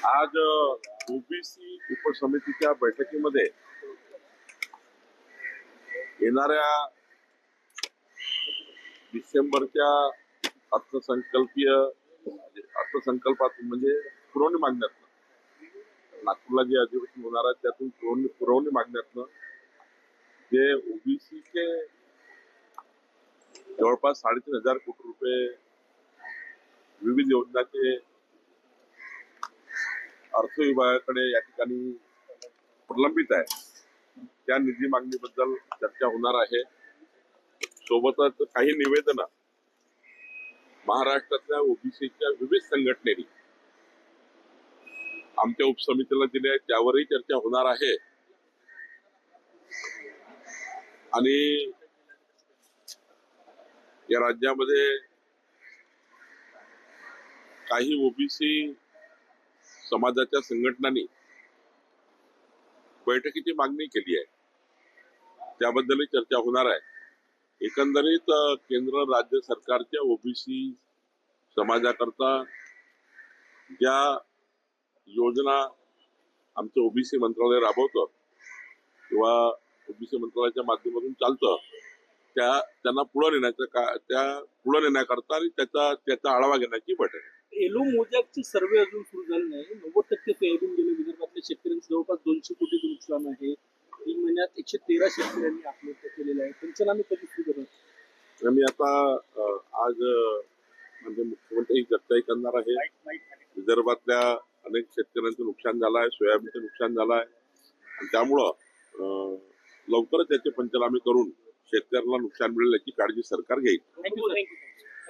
आज ओबीसी उपसमितीच्या बैठकीमध्ये येणाऱ्या डिसेंबरच्या अर्थसंकल्पात म्हणजे पुरवणी मागण्यातनं नागपूरला जे अधिवेशन होणार आहे त्यातून पुरवणी मागण्यातनं जे ओबीसीचे जवळपास 3,500 कोटी रुपये विविध योजनाचे अर्थ विभागाकडे या ठिकाणी प्रलंबित आहे त्या निधी मागणीबद्दल चर्चा होणार आहे। सोबतच काही निवेदनं महाराष्ट्रातल्या ओबीसीच्या विविध संघटनेनी आमच्या उपसमितीला दिले आहेत त्यावरही चर्चा होणार आहे। आणि या राज्यामध्ये काही ओबीसी समाजाच्या संघटनांनी बैठकीची मागणी केली आहे त्याबद्दलही चर्चा होणार आहे। एकंदरीत केंद्र राज्य सरकारच्या ओबीसी समाजाकरता ज्या योजना आमचं ओबीसी मंत्रालय राबवतं किंवा ओबीसी मंत्रालयाच्या माध्यमातून चालतं त्यांना पुढे नेण्याकरता आणि त्याचा आढावा घेण्याची बैठक आहे। एलो मोजॅकचे सर्वे अजून सुरू झाले नाही। 90% सोयाबीन गेले विदर्भातल्या शेतकऱ्यांचं जवळपास 200 कोटीचं नुकसान आहे। 3 महिन्यात 113 शेतकऱ्यांनी आत्महत्या केलेल्या आहे। पंचनामे कधी सुरू करणार? मी आता आज म्हणजे मुख्यमंत्री चर्चाही करणार आहे। विदर्भातल्या अनेक शेतकऱ्यांचं नुकसान झालं आहे, सोयाबीनचं नुकसान झालं आहे आणि त्यामुळं लवकरच त्याचे पंचनामे करून शेतकऱ्यांना नुकसान मिळेल याची काळजी सरकार घेईल। थँक्यू।